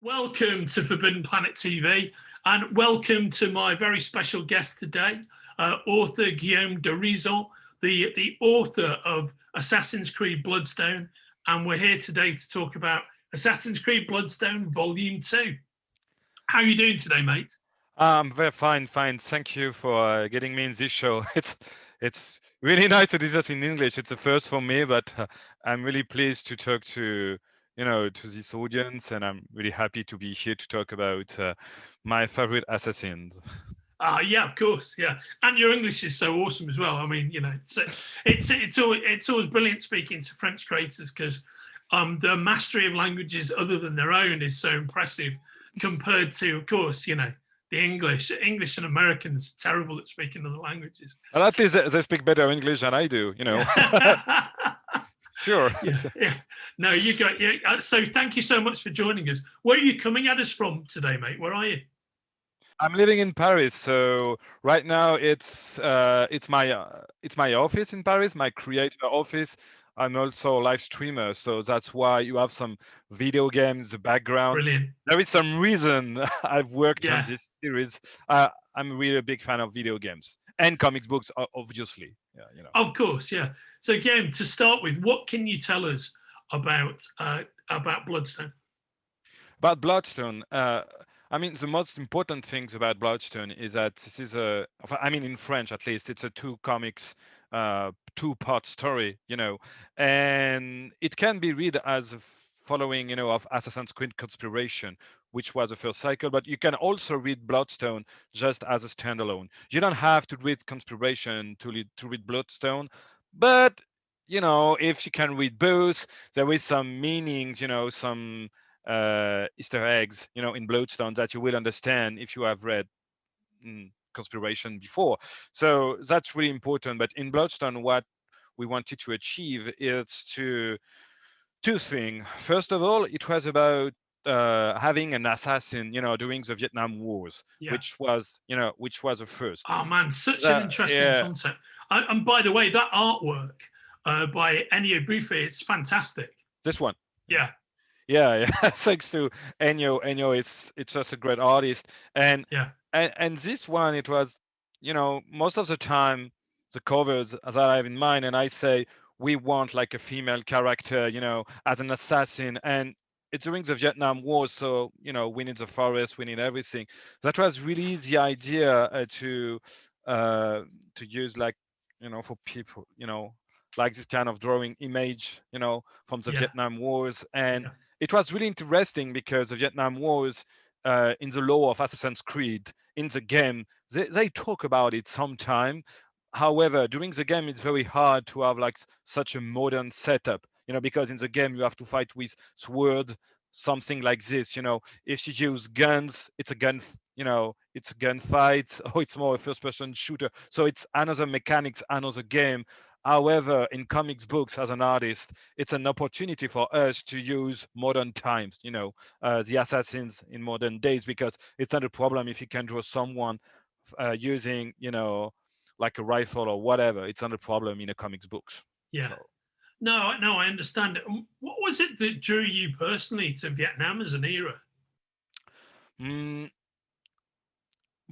Welcome to Forbidden Planet TV, and welcome to my very special guest today, author Guillaume Dorison, the author of Assassin's Creed Bloodstone, and we're here today to talk about Assassin's Creed Bloodstone Volume 2. How are you doing today, mate? I'm very fine. Thank you for getting me in this show. It's really nice to do this in English. It's a first for me, but I'm really pleased to talk to this audience, and I'm really happy to be here to talk about my favorite assassins. Yeah, of course, yeah, and your English is so awesome as well. I mean, it's always brilliant speaking to French creators because the mastery of languages other than their own is so impressive compared to, of course, the English and Americans are terrible at speaking other languages. Well, at least they speak better English than I do. Sure. Yeah. No, you got. Yeah. So thank you so much for joining us. Where are you coming at us from today, mate? Where are you? I'm living in Paris, so right now it's my office in Paris, my creator office. I'm also a live streamer, so that's why you have some video games, the background. Brilliant. There is some reason I've worked on Yeah. this series. I'm really a big fan of video games and comics books, obviously. Yeah. Of course, yeah. So, again, to start with, what can you tell us about Bloodstone? About Bloodstone, I mean, the most important things about Bloodstone is that this is in French at least, it's a two-part story, and it can be read as following, of Assassin's Creed Conspiration, which was the first cycle, but you can also read Bloodstone just as a standalone. You don't have to read Conspiration to read Bloodstone, but if you can read both, there is some meanings, some Easter eggs, in Bloodstone that you will understand if you have read Conspiration before. So that's really important. But in Bloodstone, what we wanted to achieve is two things. First of all, it was about having an assassin, during the Vietnam Wars, Yeah. which was the first. Oh man, such an interesting concept. And by the way, that artwork by Ennio Buffet, it's fantastic. This one. Yeah. Yeah. Thanks to Ennio. Ennio is it's just a great artist, and this one, it was, most of the time the covers that I have in mind, and I say we want like a female character, as an assassin, and it's during the Vietnam War, so we need the forest, we need everything. That was really the idea to use, like, for people, like this kind of drawing image, from the Vietnam Wars. And it was really interesting because the Vietnam Wars, in the lore of Assassin's Creed, in the game, they talk about it sometime. However, during the game, it's very hard to have like such a modern setup, because in the game you have to fight with sword, something like this. If you use guns, it's a gun, it's a gunfight, or it's more a first-person shooter. So it's another mechanics, another game. However, in comics books, as an artist, it's an opportunity for us to use modern times, the assassins in modern days, because it's not a problem if you can draw someone using, like a rifle or whatever. It's not a problem in a comics books. Yeah. So. No, I understand it. What was it that drew you personally to Vietnam as an era?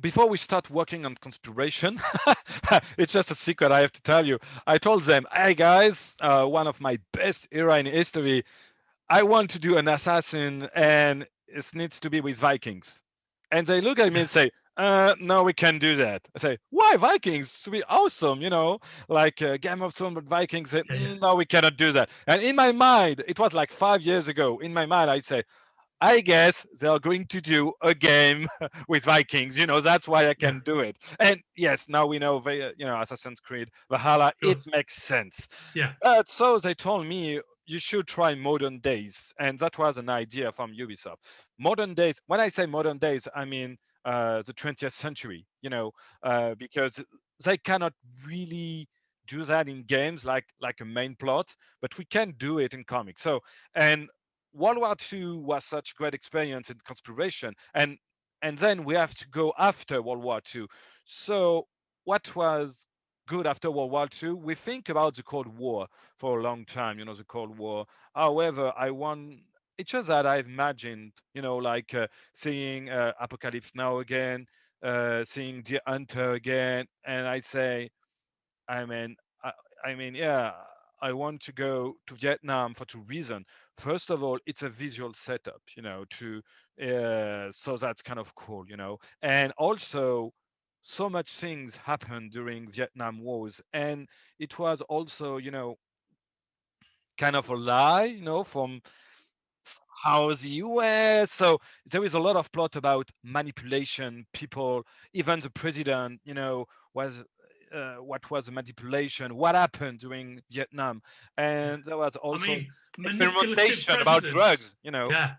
Before we start working on Conspiration, it's just a secret I have to tell you. I told them, hey guys, one of my best era in history, I want to do an assassin and it needs to be with Vikings. And they look at me and say, no, we can't do that. I say, why Vikings? To be awesome, like Game of Thrones, but Vikings said, no, we cannot do that. And in my mind, it was like 5 years ago, in my mind, I say, I guess they are going to do a game with Vikings. That's why I can do it. And yes, now we know, Assassin's Creed Valhalla, it makes sense. Yeah. So they told me, you should try modern days. And that was an idea from Ubisoft. Modern days, when I say modern days, I mean the 20th century, because they cannot really do that in games like a main plot, but we can do it in comics. So, and World War II was such great experience in Conspiration, and then we have to go after World War II. So what was good after World War II? We think about the Cold War for a long time, the Cold War. However, it's just that I've imagined, like seeing Apocalypse Now again, seeing Deer Hunter again, and I say, I mean, I, I mean, yeah, I want to go to Vietnam for two reasons. First of all, it's a visual setup, to so that's kind of cool, and also so much things happened during Vietnam Wars, and it was also, kind of a lie, from how the US. So there is a lot of plot about manipulation, people, even the president, was what was the manipulation, what happened during Vietnam, Yeah. and there was I also mean, manipulative experimentation about presidents. drugs. Yeah.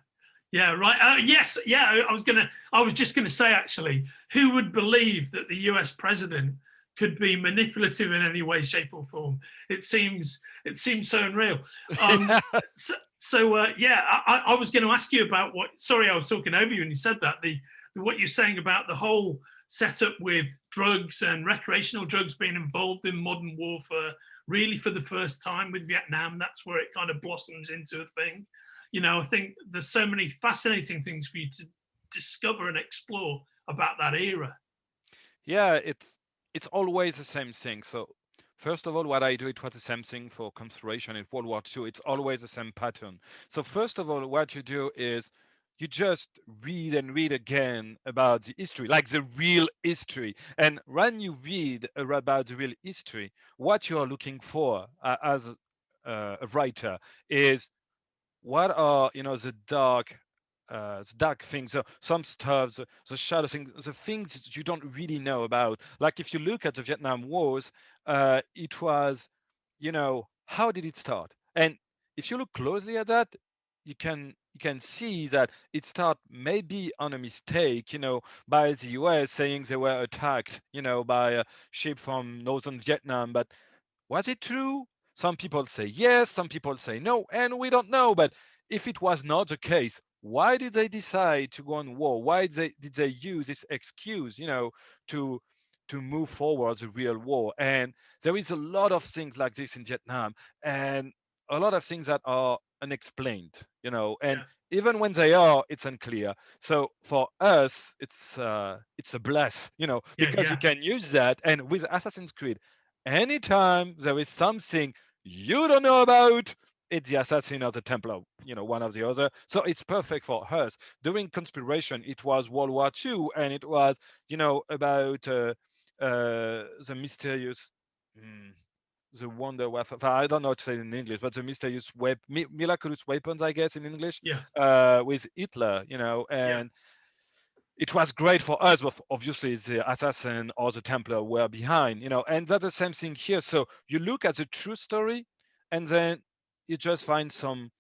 Yeah, right. Yes, yeah. I was just gonna say actually, who would believe that the U.S. president could be manipulative in any way, shape, or form? It seems so unreal. Um, Yeah. yeah, I was going to ask you about what. Sorry, I was talking over you when you said that. What you're saying about the whole setup with drugs and recreational drugs being involved in modern warfare, really for the first time with Vietnam. That's where it kind of blossoms into a thing. I think there's so many fascinating things for you to discover and explore about that era. Yeah, it's always the same thing. So first of all, what I do, it was the same thing for consideration in World War II. It's always the same pattern. So first of all, what you do is you just read and read again about the history, like the real history. And when you read about the real history, what you are looking for as a writer is what are the dark things, some stuff, the shadow things, the things that you don't really know about. Like if you look at the Vietnam Wars, it was, how did it start? And if you look closely at that, you can see that it started maybe on a mistake, by the US saying they were attacked, by a ship from northern Vietnam. But was it true? Some people say yes, some people say no, and we don't know. But if it was not the case, why did they decide to go on war? Why did they use this excuse, to move forward the real war? And there is a lot of things like this in Vietnam, and a lot of things that are unexplained, and Yeah, even when they are, it's unclear. So for us, it's a bless, yeah, because you yeah, can use that. And with Assassin's Creed, anytime there is something you don't know about, it's the assassin or the Templar, one or the other. So it's perfect for us. During Conspiration, it was World War II, and it was, about the mysterious. mm, the wonder weapon. I don't know how to say it in English, but the mysterious miraculous weapons, I guess, in English, yeah, with Hitler, yeah, and it was great for us, but obviously the assassin or the Templar were behind, and that's the same thing here. So you look at the true story, and then you just find some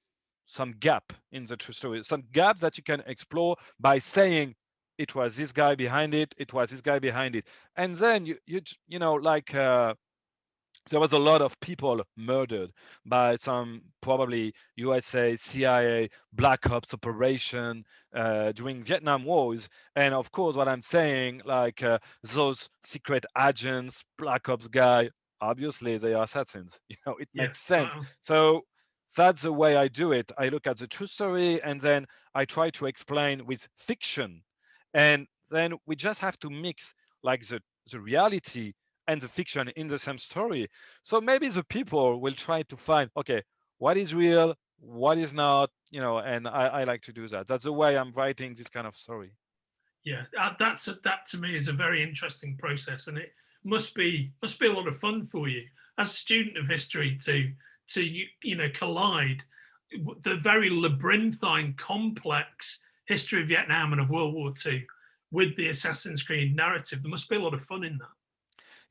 gap in the true story, some gaps that you can explore by saying it was this guy behind it, it was this guy behind it, and then like there was a lot of people murdered by some probably USA, CIA, Black Ops operation during Vietnam Wars. And of course, what I'm saying, like those secret agents, Black Ops guy, obviously they are assassins. It yeah. makes sense. Wow. So that's the way I do it. I look at the true story and then I try to explain with fiction. And then we just have to mix like the reality and the fiction in the same story. So maybe the people will try to find, okay, what is real, what is not, and I like to do that. That's the way I'm writing this kind of story. Yeah, that to me is a very interesting process, and it must be a lot of fun for you as a student of history to collide the very labyrinthine, complex history of Vietnam and of World War II with the Assassin's Creed narrative. There must be a lot of fun in that.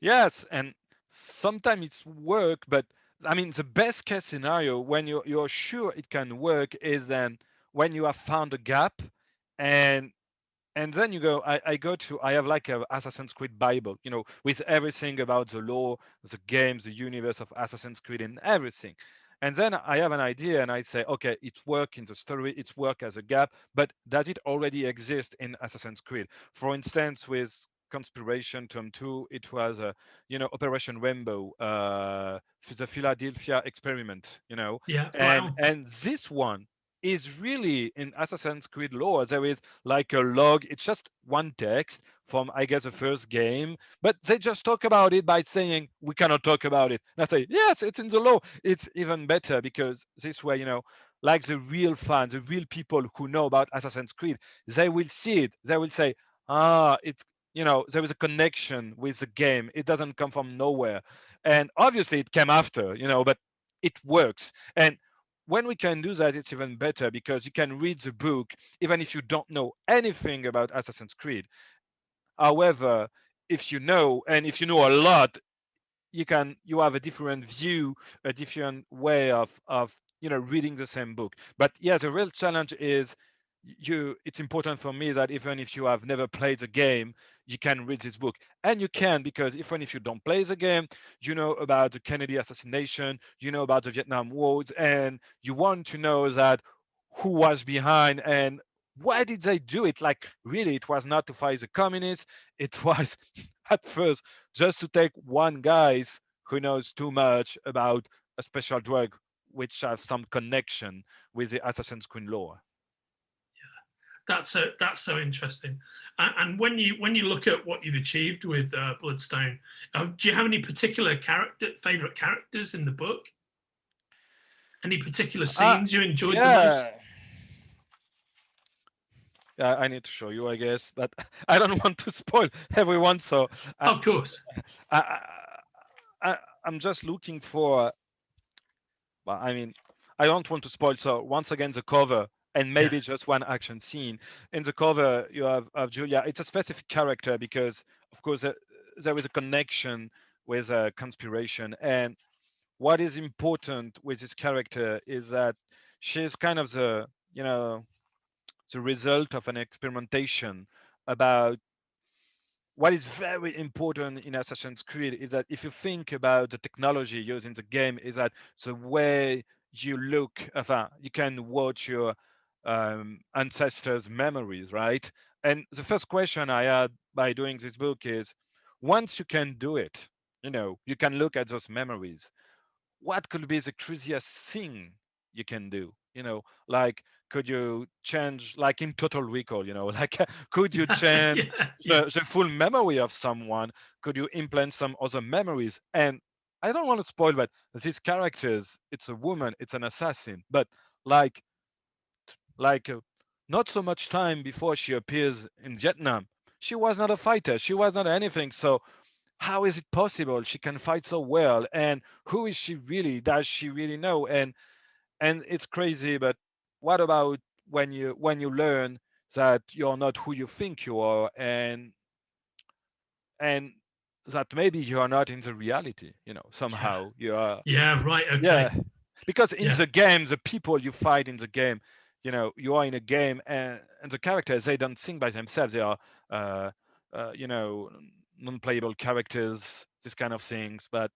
Yes, and sometimes it's work, but I mean the best case scenario when you're sure it can work is then when you have found a gap, and then you go, I have like a Assassin's Creed Bible, with everything about the lore, the games, the universe of Assassin's Creed, and everything. And then I have an idea and I say, okay, it's work in the story, it's work as a gap, but does it already exist in Assassin's Creed? For instance, with Conspiration Tom 2, it was Operation Rainbow, the Philadelphia experiment, Yeah, and wow. this one is really in Assassin's Creed lore. There is like a log. It's just one text from, I guess, the first game, but they just talk about it by saying we cannot talk about it. And I say, yes, it's in the law. It's even better because this way, like the real fans, the real people who know about Assassin's Creed, they will see it. They will say, it's, there is a connection with the game. It doesn't come from nowhere. And obviously it came after, but it works. And when we can do that, it's even better because you can read the book even if you don't know anything about Assassin's Creed. However, if you know, and if you know a lot, you have a different view, a different way of reading the same book. But yeah, the real challenge is it's important for me that even if you have never played the game, you can read this book. And you can, because even if you don't play the game, you know about the Kennedy assassination, you know about the Vietnam Wars, and you want to know that who was behind and why did they do it. Like, really, it was not to fight the communists. It was at first just to take one guy who knows too much about a special drug which has some connection with the Assassin's Creed lore. That's so interesting. And when you look at what you've achieved with Bloodstone, do you have any particular favorite characters in the book? Any particular scenes you enjoyed the most? Yeah, I need to show you, I guess, but I don't want to spoil everyone. So of course, I'm just looking for. Well, I mean, I don't want to spoil. So once again, the cover and maybe just one action scene. In the cover, you have Julia. It's a specific character because, of course, there is a connection with a conspiration. And what is important with this character is that she's kind of the result of an experimentation about what is very important in Assassin's Creed is that if you think about the technology used in the game, is that the way you look, you can watch your ancestors' memories, right? And the first question I had by doing this book is, once you can do it, you can look at those memories. What could be the craziest thing you can do? Like, could you change, like in Total Recall, like could you change the full memory of someone? Could you implant some other memories? And I don't want to spoil, but these characters, it's a woman, it's an assassin, but like not so much time before she appears in Vietnam, she was not a fighter, she was not anything. So how is it possible she can fight so well? And who is she really? Does she really know? And it's crazy, but what about when you learn that you're not who you think you are, and that maybe you are not in the reality, somehow you are. Right, okay. Yeah, because in the game, the people you fight in the game, you are in a game, and the characters, they don't think by themselves. They are non-playable characters, this kind of things. But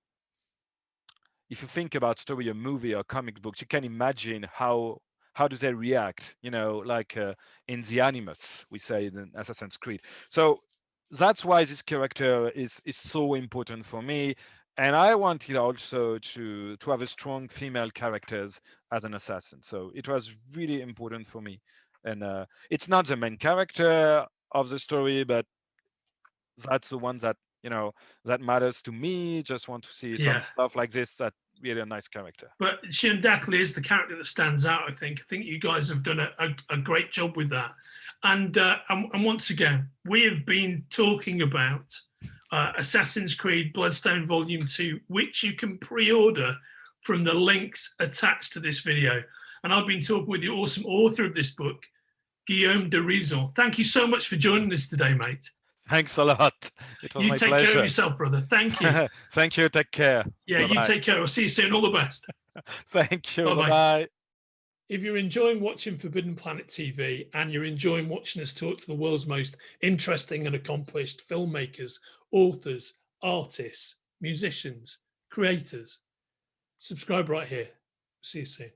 if you think about story or movie or comic books, you can imagine how do they react, like in the animus, we say in Assassin's Creed. So that's why this character is so important for me. And I wanted also to have a strong female characters as an assassin. So it was really important for me. And it's not the main character of the story, but that's the one that that matters to me. Just want to see some stuff like this. That really a nice character. But she undoubtedly is the character that stands out. I think you guys have done a great job with that. And once again, we have been talking about Assassin's Creed Bloodstone Volume 2, which you can pre-order from the links attached to this video. And I've been talking with the awesome author of this book, Guillaume Dorison. Thank you so much for joining us today, mate. Thanks a lot. It was my pleasure. You take care of yourself, brother. Thank you. Thank you. Take care. Yeah, bye-bye. You take care. I'll see you soon. All the best. Thank you. Bye-bye. If you're enjoying watching Forbidden Planet TV and you're enjoying watching us talk to the world's most interesting and accomplished filmmakers, authors, artists, musicians, creators, subscribe right here. See you soon.